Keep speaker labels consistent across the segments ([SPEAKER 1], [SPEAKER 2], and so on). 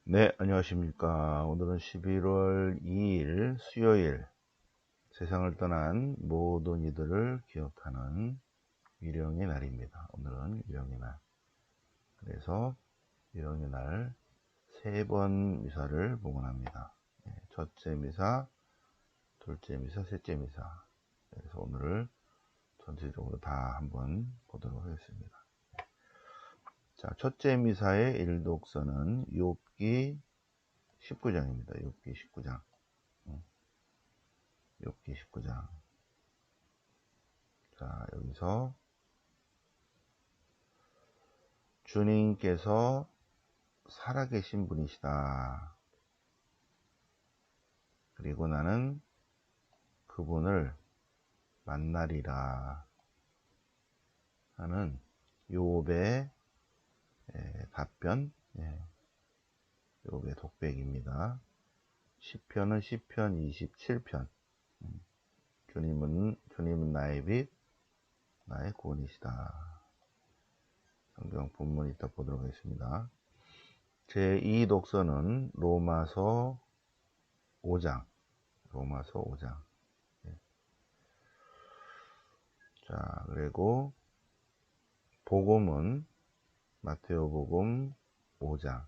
[SPEAKER 1] 네, 안녕하십니까. 오늘은 11월 2일 수요일, 세상을 떠난 모든 이들을 기억하는 유령의 날입니다. 오늘은 유령의 날. 그래서 유령의 날 세 번 미사를 봉헌합니다. 첫째 미사, 둘째 미사, 셋째 미사. 그래서 오늘을 전체적으로 다 한번 보도록 하겠습니다. 자, 첫째 미사의 일독서는 욥기 19장입니다. 욥기 19장. 욥기 19장. 자, 여기서 주님께서 살아계신 분이시다. 그리고 나는 그분을 만나리라 하는 욥의 답변, 욥의 독백입니다. 시편은 시편 27편. 주님은 나의 빛, 나의 구원이시다. 성경 본문 이따 보도록 하겠습니다. 제2 독서는 로마서 5장. 로마서 5장. 자, 그리고 복음은 마테오복음 5장.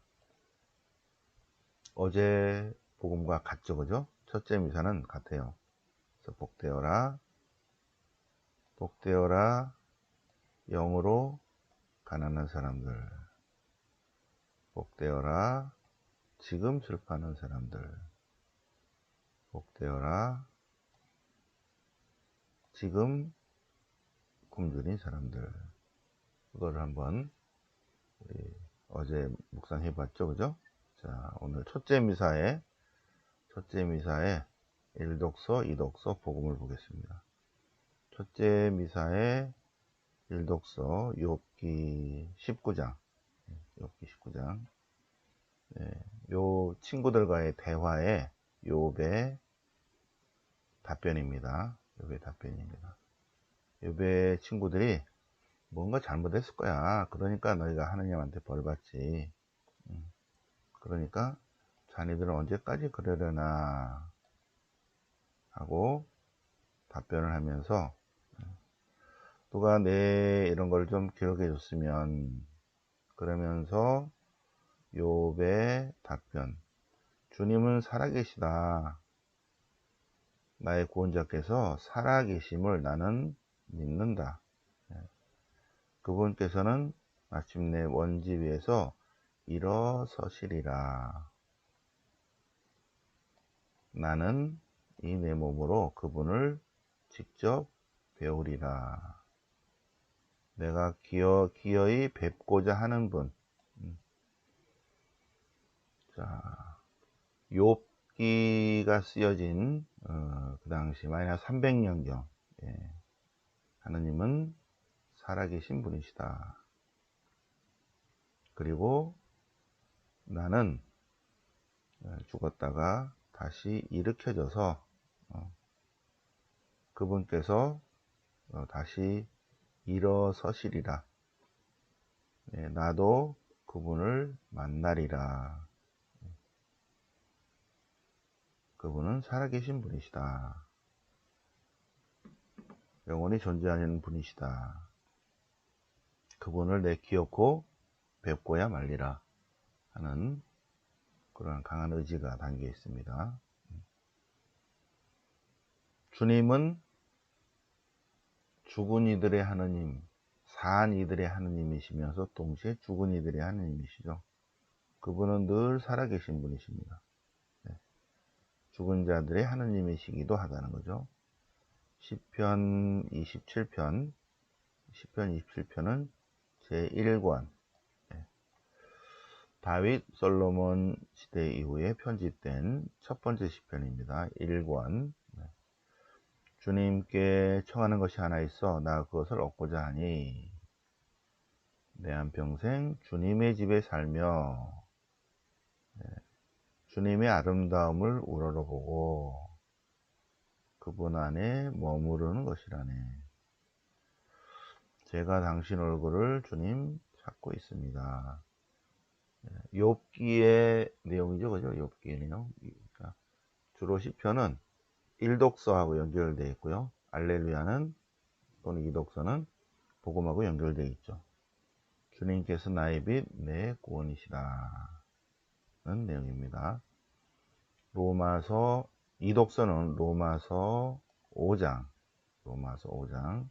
[SPEAKER 1] 어제 복음과 같죠, 그죠? 첫째 미사는 같아요. 그래서 복되어라, 영으로 가난한 사람들. 복되어라, 지금 슬퍼하는 사람들. 복되어라, 지금 굶주린 사람들. 그걸 한번 우리 어제 묵상해 봤죠, 그죠? 자, 오늘 첫째 미사의 1독서, 2독서 복음을 보겠습니다. 첫째 미사의 1독서 욥기 19장. 욥기 19장. 요 친구들과의 대화에 욥의 답변입니다. 욥의 친구들이 뭔가 잘못했을 거야. 그러니까 너희가 하느님한테 벌 받지. 그러니까 자네들은 언제까지 그러려나 하고 답변을 하면서 누가 내 이런 걸 좀 기록해 줬으면, 그러면서 욥의 답변. 주님은 살아계시다. 나의 구원자께서 살아계심을 나는 믿는다. 그분께서는 마침내 원지 위에서 일어서시리라. 나는 이 내 몸으로 그분을 직접 배우리라. 내가 기어이 뵙고자 하는 분. 자, 욥기가 쓰여진 그 당시 마이너스 300년경, 하느님은 살아계신 분이시다. 그리고 나는 죽었다가 다시 일으켜져서 그분께서 다시 일어서시리라. 나도 그분을 만나리라. 그분은 살아계신 분이시다. 영원히 존재하는 분이시다. 그분을 내 기어코 뵙고야 말리라 하는 그런 강한 의지가 담겨 있습니다. 주님은 죽은 이들의 하느님, 산 이들의 하느님이시면서 동시에 죽은 이들의 하느님이시죠. 그분은 늘 살아계신 분이십니다. 죽은 자들의 하느님이시기도 하다는 거죠. 시편 27편은 제1권, 다윗 솔로몬 시대 이후에 편집된 첫 번째 시편입니다. 1권. 주님께 청하는 것이 하나 있어 나 그것을 얻고자 하니 내 한평생 주님의 집에 살며 주님의 아름다움을 우러러보고 그분 안에 머무르는 것이라네. 제가 당신 얼굴을 주님 찾고 있습니다. 욥기의 내용이죠, 그죠? 욥기의 내용. 그러니까 주로 시편은 일독서하고 연결되어 있고요. 알렐루야는 또는 이독서는 복음하고 연결되어 있죠. 주님께서 나의 빛, 내 구원이시라는 내용입니다. 로마서 이독서는 로마서 5장, 로마서 5장.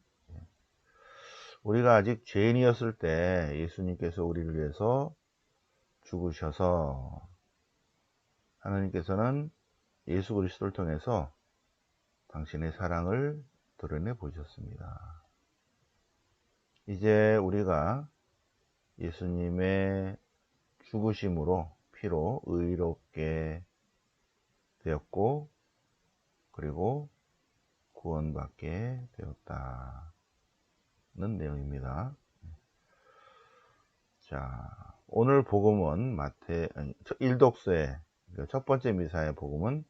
[SPEAKER 1] 우리가 아직 죄인이었을 때 예수님께서 우리를 위해서 죽으셔서 하나님께서는 예수 그리스도를 통해서 당신의 사랑을 드러내 보셨습니다. 이제 우리가 예수님의 죽으심으로 피로 의롭게 되었고 그리고 구원받게 되었다는 내용입니다. 자, 오늘 복음은 일독서의 첫 번째 미사의 복음은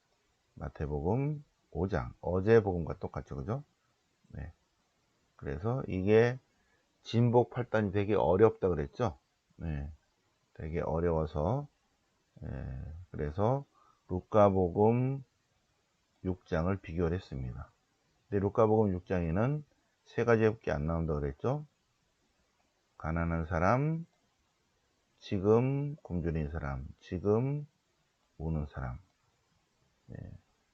[SPEAKER 1] 마태복음 5장, 어제 복음과 똑같죠, 그죠? 네. 그래서 이게 진복 8단이 되게 어렵다 그랬죠? 네. 되게 어려워서, 그래서 루카복음 6장을 비교를 했습니다. 근데 루카복음 6장에는 세 가지밖에 안 나온다 그랬죠? 가난한 사람, 지금 굶주린 사람, 지금 우는 사람.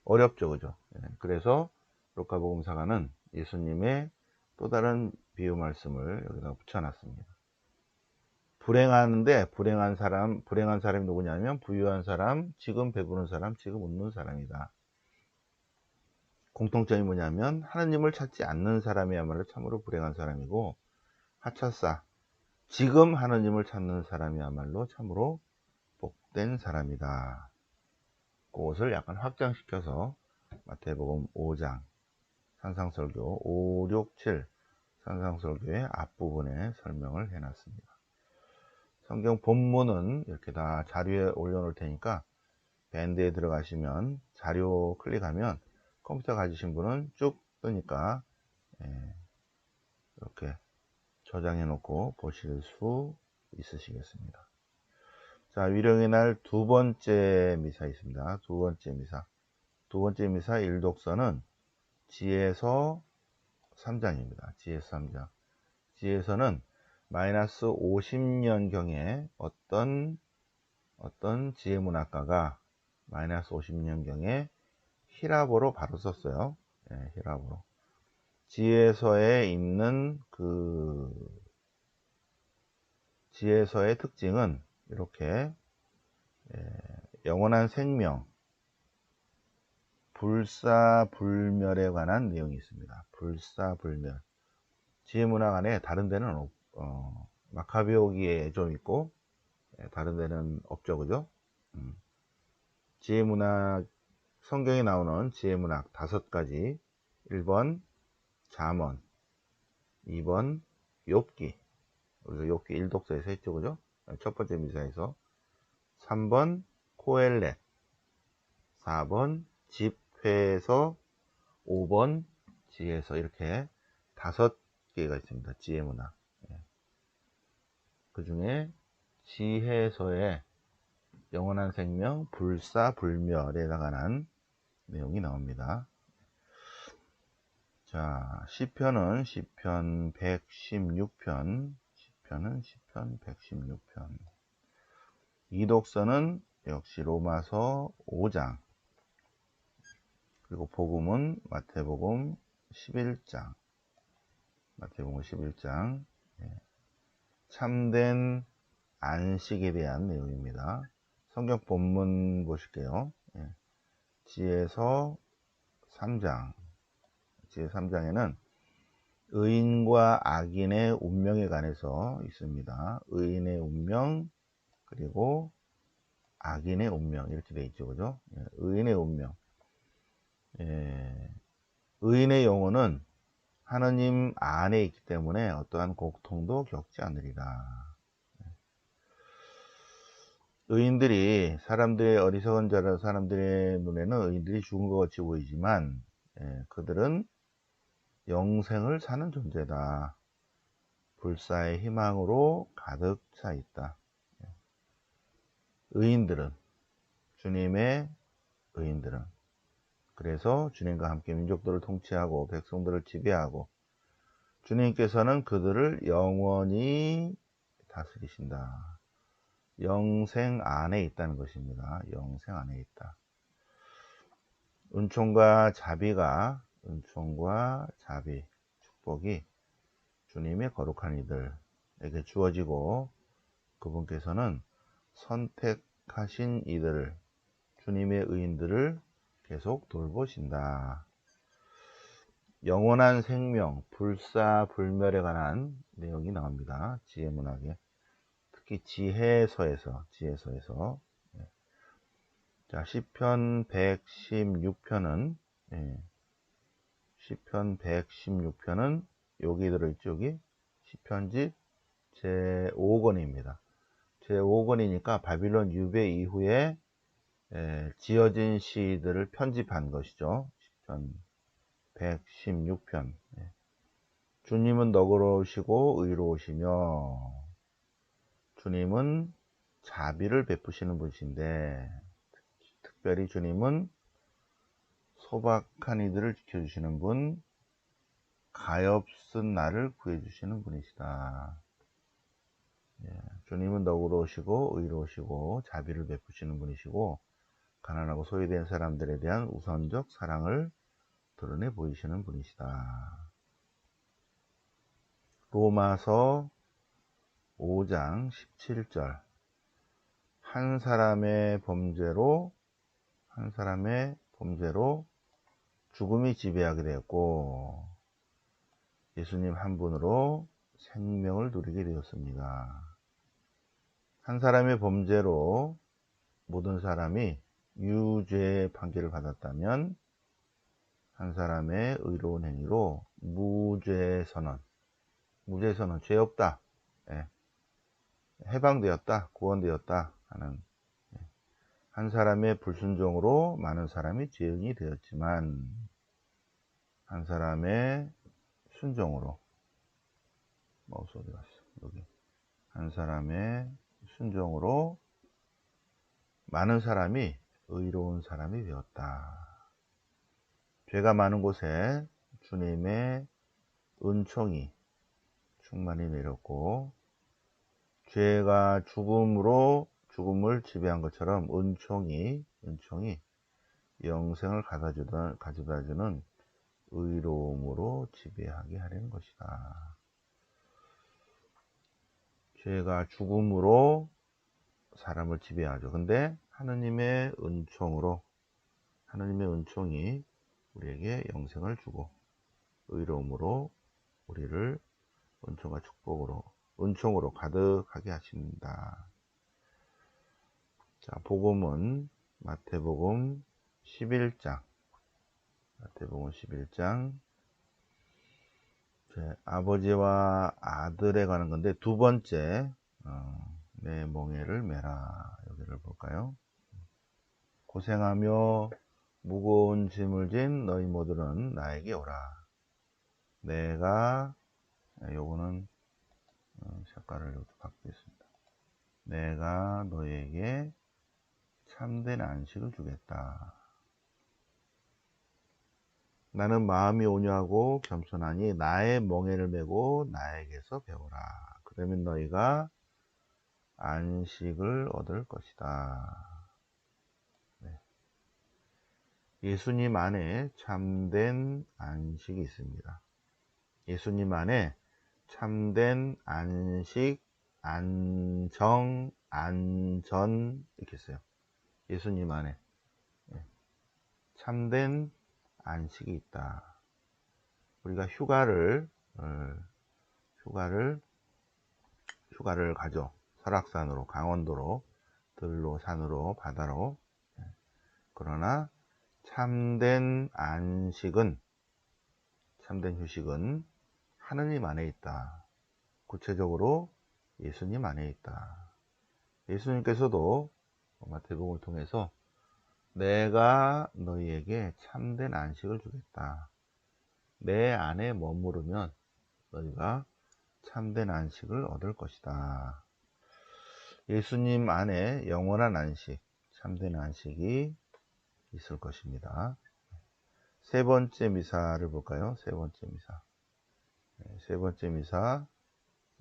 [SPEAKER 1] 어렵죠, 그죠? 그래서 루카복음사가는 예수님의 또 다른 비유 말씀을 여기다 붙여놨습니다. 불행한 사람이 누구냐면 부유한 사람, 지금 배부른 사람, 지금 웃는 사람이다. 공통점이 뭐냐면 하나님을 찾지 않는 사람이야말로 참으로 불행한 사람이고, 하차사 지금 하나님을 찾는 사람이야말로 참으로 복된 사람이다. 그것을 약간 확장시켜서 마태복음 5장 산상설교 5, 6, 7 산상설교의 앞부분에 설명을 해놨습니다. 성경 본문은 이렇게 다 자료에 올려놓을 테니까 밴드에 들어가시면 자료 클릭하면 컴퓨터 가지신 분은 쭉 뜨니까 이렇게 저장해 놓고 보실 수 있으시겠습니다. 자, 위령의 날 두 번째 미사 있습니다. 두 번째 미사 일독서는 지혜서 3장입니다. 지혜서 3장. 지혜서는 마이너스 50년경에 어떤 지혜문학가가 마이너스 50년경에 히라보로 바로 썼어요. 히라보로. 지혜서에 있는 지혜서의 특징은 이렇게 영원한 생명, 불사불멸에 관한 내용이 있습니다. 불사불멸. 지혜문학 안에 다른 데는 마카베오기에 좀 있고 다른 데는 없죠, 그죠? 지혜문학, 성경에 나오는 지혜문학 5가지. 1번 잠언, 2번 욥기, 우리가 욥기 1독서에서 했죠, 그죠? 첫 번째 미사에서. 3번 코엘렛, 4번 집회에서, 5번 지혜서. 이렇게 5개가 있습니다. 지혜문학. 그 중에 지혜서에 영원한 생명, 불사불멸에 관한 내용이 나옵니다. 자, 시편 116편. 시편 116편. 이독서는 역시 로마서 5장. 그리고 복음은 마태복음 11장. 마태복음 11장. 참된 안식에 대한 내용입니다. 성경 본문 보실게요. 지혜서 3장. 지혜 3장에는 의인과 악인의 운명에 관해서 있습니다. 의인의 운명, 그리고 악인의 운명, 이렇게 되어 있죠, 그죠? 의인의 운명. 의인의 영혼은 하느님 안에 있기 때문에 어떠한 고통도 겪지 않으리라. 의인들이, 어리석은 사람들의 눈에는 의인들이 죽은 것 같이 보이지만, 그들은 영생을 사는 존재다. 불사의 희망으로 가득 차 있다. 의인들은, 주님의 의인들은, 그래서 주님과 함께 민족들을 통치하고 백성들을 지배하고 주님께서는 그들을 영원히 다스리신다. 영생 안에 있다는 것입니다. 영생 안에 있다. 은총과 자비, 축복이 주님의 거룩한 이들에게 주어지고 그분께서는 선택하신 이들을, 주님의 의인들을 계속 돌보신다. 영원한 생명, 불사불멸에 관한 내용이 나옵니다. 지혜문학에. 특히 지혜서에서. 자, 시편 116편은, 시편 116편은 여기 들어있죠, 여기. 시편집 제5권입니다. 제5권이니까 바빌론 유배 이후에 지어진 시들을 편집한 것이죠. 시편 116편. 주님은 너그러우시고 의로우시며 주님은 자비를 베푸시는 분이신데 특별히 주님은 소박한 이들을 지켜주시는 분, 가엾은 나를 구해주시는 분이시다. 주님은 너그러우시고 의로우시고 자비를 베푸시는 분이시고 가난하고 소외된 사람들에 대한 우선적 사랑을 드러내 보이시는 분이시다. 로마서 5장 17절. 한 사람의 범죄로 죽음이 지배하게 되었고 예수님 한 분으로 생명을 누리게 되었습니다. 한 사람의 범죄로 모든 사람이 유죄의 판결을 받았다면 한 사람의 의로운 행위로 무죄 선언, 죄 없다, 해방되었다, 구원되었다 하는, 한 사람의 불순종으로 많은 사람이 죄인이 되었지만 한 사람의 순종으로, 마우스 어디 갔어? 여기. 한 사람의 순종으로 많은 사람이 의로운 사람이 되었다. 죄가 많은 곳에 주님의 은총이 충만히 내렸고 죄가 죽음을 지배한 것처럼 은총이 영생을 가져다주는 의로움으로 지배하게 하려는 것이다. 죄가 죽음으로 사람을 지배하죠. 근데 하느님의 은총이 우리에게 영생을 주고 의로움으로 우리를 은총과 은총으로 가득하게 하신다. 자, 복음은 마태복음 11장. 아버지와 아들에 관한 건데 두 번째, 내 멍에를 메라. 여기를 볼까요? 고생하며 무거운 짐을 진 너희 모두는 나에게 오라. 요거는 색깔을 바꾸겠습니다. 내가 너에게 참된 안식을 주겠다. 나는 마음이 온유하고 겸손하니 나의 멍에를 메고 나에게서 배우라. 그러면 너희가 안식을 얻을 것이다. 예수님 안에 참된 안식이 있습니다. 예수님 안에 참된 안식, 안정, 안전 이렇게 있어요. 예수님 안에 참된 안식이 있다. 우리가 휴가를 가죠. 설악산으로, 강원도로, 들로, 산으로, 바다로. 그러나 참된 휴식은 하느님 안에 있다. 구체적으로 예수님 안에 있다. 예수님께서도 마태복음을 통해서 내가 너희에게 참된 안식을 주겠다. 내 안에 머무르면 너희가 참된 안식을 얻을 것이다. 예수님 안에 영원한 안식, 참된 안식이 있을 것입니다. 세 번째 미사를 볼까요? 세 번째 미사. 세 번째 미사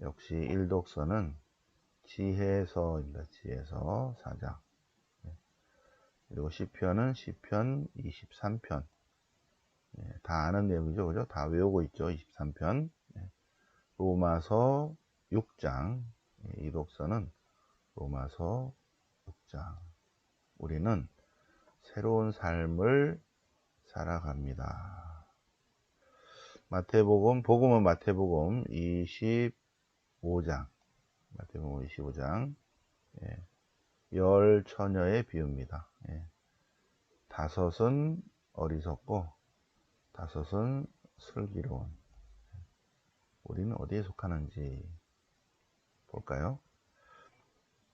[SPEAKER 1] 역시 일독서는 지혜서입니다. 지혜서 4장. 그리고 시편은 시편 23편. 다 아는 내용이죠. 그죠? 다 외우고 있죠. 23편. 로마서 6장. 이독서는 로마서 6장. 우리는 새로운 삶을 살아갑니다. 복음은 마태복음 25장. 마태복음 25장. 열 처녀의 비유입니다. 다섯은 어리석고 다섯은 슬기로운. 우리는 어디에 속하는지 볼까요?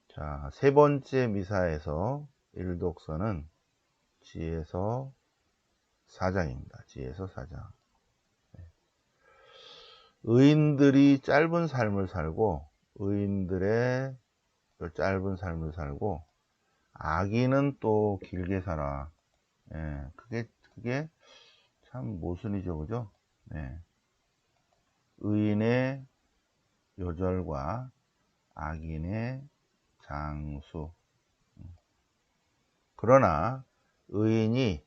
[SPEAKER 1] 자, 세 번째 미사에서 일독서는 지혜서 4장입니다. 지혜서 4장. 의인들이 짧은 삶을 살고 의인들의 짧은 삶을 살고 악인은 또 길게 살아. 그게 참 모순이죠, 그죠? 의인의 요절과 악인의 장수. 그러나 의인이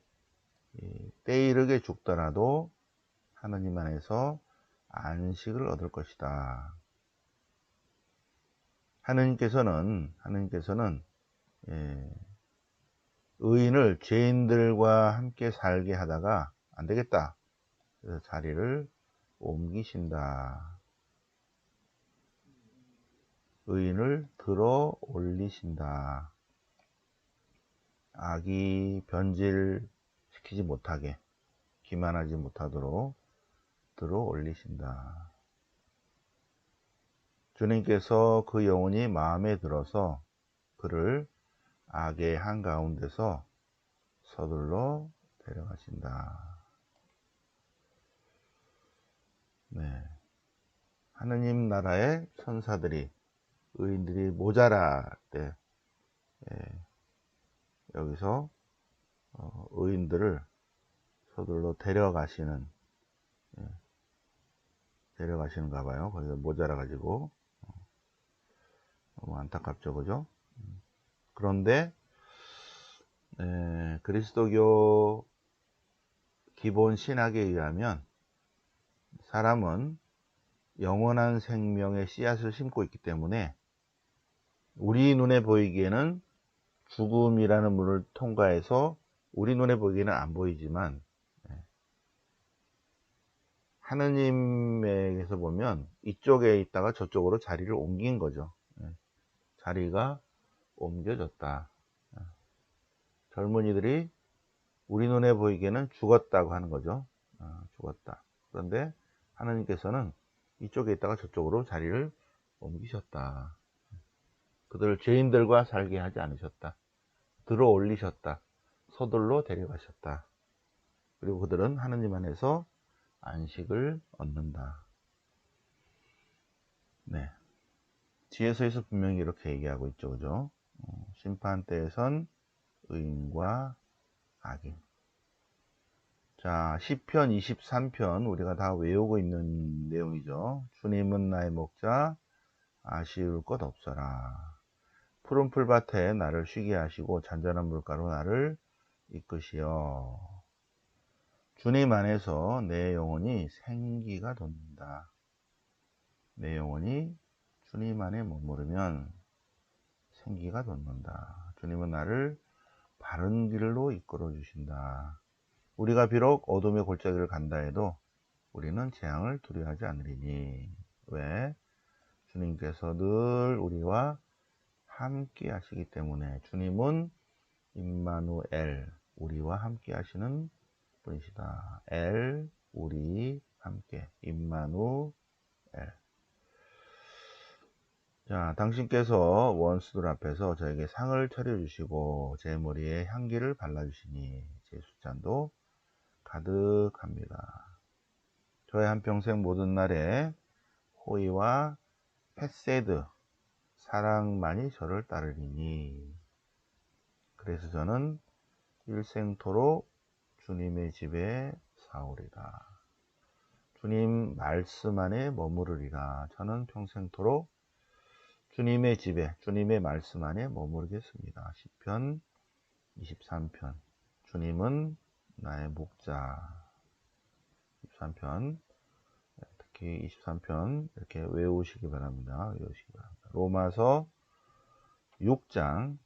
[SPEAKER 1] 때 이르게 죽더라도 하느님 안에서 안식을 얻을 것이다. 하느님께서는 의인을 죄인들과 함께 살게 하다가 안 되겠다. 그래서 자리를 옮기신다. 의인을 들어 올리신다. 악이 변질시키지 못하게, 기만하지 못하도록 들어 올리신다. 주님께서 그 영혼이 마음에 들어서 그를 악의 한가운데서 서둘러 데려가신다. 하느님 나라의 천사들이, 의인들이 모자랄 때 여기서 의인들을 서둘러 데려가시는가 봐요. 거기서 모자라 가지고 너무 안타깝죠, 그죠? 그런데 그리스도교 기본 신학에 의하면 사람은 영원한 생명의 씨앗을 심고 있기 때문에 우리 눈에 보이기에는 죽음이라는 문을 통과해서 우리 눈에 보이기에는 안 보이지만 하느님에게서 보면 이쪽에 있다가 저쪽으로 자리를 옮긴 거죠. 자리가 옮겨졌다. 젊은이들이 우리 눈에 보이기에는 죽었다고 하는 거죠. 죽었다. 그런데 하느님께서는 이쪽에 있다가 저쪽으로 자리를 옮기셨다. 그들을 죄인들과 살게 하지 않으셨다. 들어 올리셨다. 서둘러 데려가셨다. 그리고 그들은 하느님 안에서 안식을 얻는다. 지혜서에서 분명히 이렇게 얘기하고 있죠. 그죠? 심판 때에선 의인과 악인. 자, 시편 23편 우리가 다 외우고 있는 내용이죠. 주님은 나의 목자, 아쉬울 것 없어라. 푸른 풀밭에 나를 쉬게 하시고 잔잔한 물가로 나를 이끄시어. 주님 안에서 내 영혼이 생기가 돋는다. 내 영혼이 주님 안에 머무르면 생기가 돋는다. 주님은 나를 바른 길로 이끌어 주신다. 우리가 비록 어둠의 골짜기를 간다 해도 우리는 재앙을 두려워하지 않으리니. 왜? 주님께서 늘 우리와 함께 하시기 때문에. 주님은 임마누엘, 우리와 함께 하시는 분이시다. 우리 함께. 임마누엘. 자, 당신께서 원수들 앞에서 저에게 상을 차려주시고 제 머리에 향기를 발라주시니 제 숫잔도 가득합니다. 저의 한평생 모든 날에 호의와 헤세드, 사랑만이 저를 따르리니. 그래서 저는 일생토록 주님의 집에 사오리라. 주님 말씀 안에 머무르리라. 저는 평생토록 주님의 집에, 주님의 말씀 안에 머무르겠습니다. 시편 23편. 주님은 나의 목자. 23편. 특히 23편 이렇게 외우시기 바랍니다. 외우시기 바랍니다. 로마서 6장.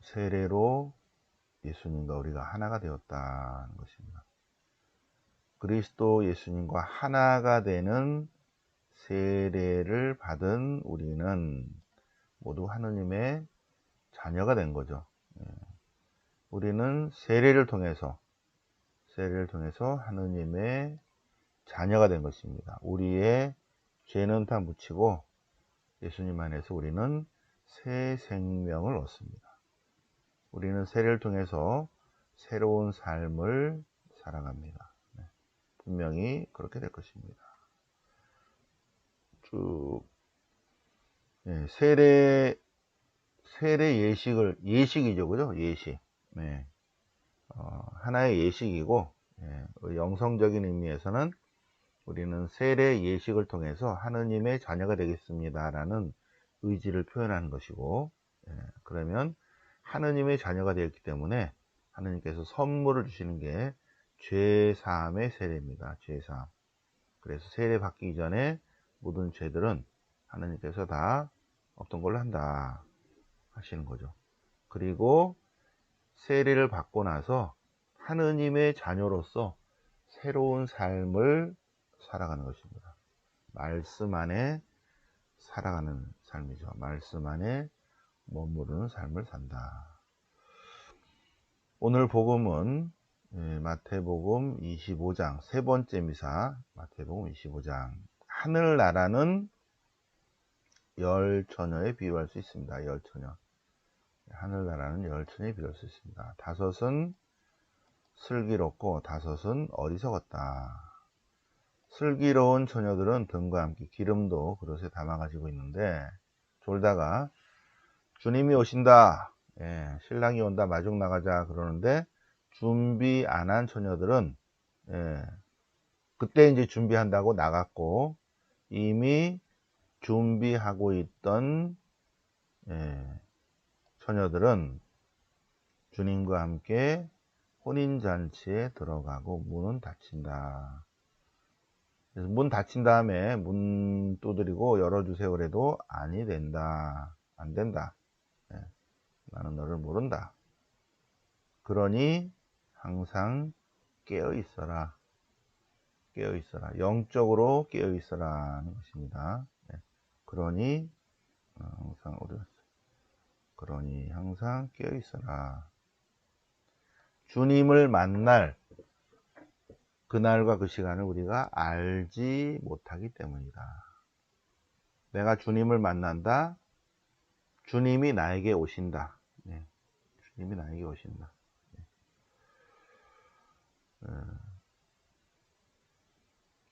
[SPEAKER 1] 세례로 예수님과 우리가 하나가 되었다는 것입니다. 그리스도 예수님과 하나가 되는 세례를 받은 우리는 모두 하느님의 자녀가 된 거죠. 우리는 세례를 통해서 하느님의 자녀가 된 것입니다. 우리의 죄는 다 묻히고 예수님 안에서 우리는 새 생명을 얻습니다. 우리는 세례를 통해서 새로운 삶을 살아갑니다. 분명히 그렇게 될 것입니다. 쭉 세례 예식이죠, 그죠? 예식. 하나의 예식이고, 영성적인 의미에서는 우리는 세례 예식을 통해서 하느님의 자녀가 되겠습니다라는 의지를 표현하는 것이고, 그러면 하느님의 자녀가 되었기 때문에 하느님께서 선물을 주시는 게 죄사함의 세례입니다. 죄사함. 그래서 세례 받기 전에 모든 죄들은 하느님께서 다 없던 걸로 한다 하시는 거죠. 그리고 세례를 받고 나서 하느님의 자녀로서 새로운 삶을 살아가는 것입니다. 말씀 안에 살아가는 삶이죠. 말씀 안에 머무르는 삶을 산다. 오늘 복음은 마태복음 25장 세 번째 미사, 마태복음 25장. 하늘나라는 열 처녀에 비유할 수 있습니다. 열 처녀. 하늘나라는 열 처녀에 비유할 수 있습니다. 다섯은 슬기롭고 다섯은 어리석었다. 슬기로운 처녀들은 등과 함께 기름도 그릇에 담아가지고 있는데, 졸다가 주님이 오신다, 신랑이 온다, 마중 나가자 그러는데 준비 안 한 처녀들은 그때 이제 준비한다고 나갔고, 이미 준비하고 있던 처녀들은 주님과 함께 혼인잔치에 들어가고 문은 닫힌다. 그래서 문 닫힌 다음에 문 두드리고 열어주세요 그래도 아니 된다. 안 된다. 나는 너를 모른다. 그러니 항상 깨어 있어라. 깨어 있어라. 영적으로 깨어 있어라 하는 것입니다. 그러니 항상 어디 갔어? 그러니 항상 깨어 있어라. 주님을 만날 그날과 그 시간을 우리가 알지 못하기 때문이다. 내가 주님을 만난다. 주님이 나에게 오신다. 주님이 나에게 오신다.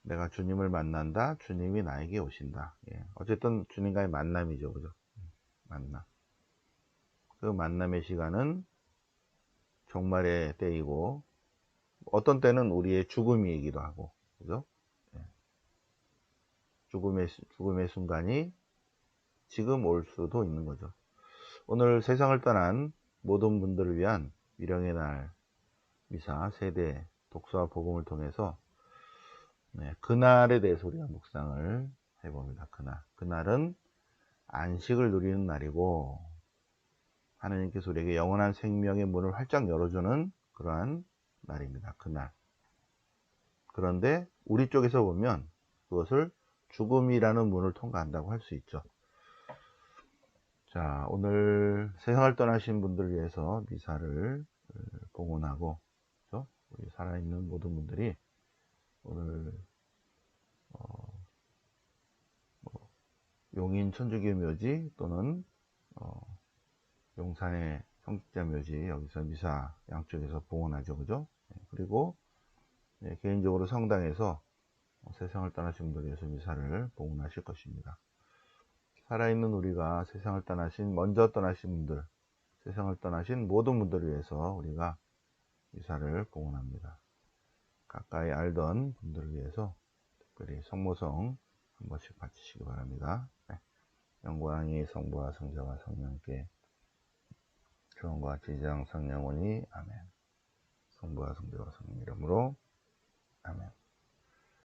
[SPEAKER 1] 내가 주님을 만난다. 주님이 나에게 오신다. 어쨌든 주님과의 만남이죠. 그죠? 만남. 그 만남의 시간은 종말의 때이고, 어떤 때는 우리의 죽음이기도 하고, 그죠? 죽음의 순간이 지금 올 수도 있는 거죠. 오늘 세상을 떠난 모든 분들을 위한 미령의 날 미사 세대 독서와 복음을 통해서 그날에 대해서 우리가 묵상을 해봅니다. 그날은 안식을 누리는 날이고, 하나님께서 우리에게 영원한 생명의 문을 활짝 열어주는 그러한 날입니다. 그날. 그런데 우리 쪽에서 보면 그것을 죽음이라는 문을 통과한다고 할 수 있죠. 자, 오늘 세상을 떠나신 분들을 위해서 미사를 봉헌하고, 그렇죠? 우리 살아있는 모든 분들이 오늘 용인 천주교 묘지 또는 용산의 성직자 묘지, 여기서 미사 양쪽에서 봉헌하죠. 그죠? 그리고 개인적으로 성당에서 세상을 떠나신 분들 위해서 미사를 봉헌하실 것입니다. 살아있는 우리가 먼저 떠나신 분들, 세상을 떠나신 모든 분들을 위해서 우리가 미사를 봉헌합니다. 가까이 알던 분들을 위해서 특별히 성모성 한 번씩 바치시기 바랍니다. 네. 영광이 성부와 성자와 성령께 주원과 지장 성령오니 아멘. 성부와 성자와 성령 이름으로 아멘.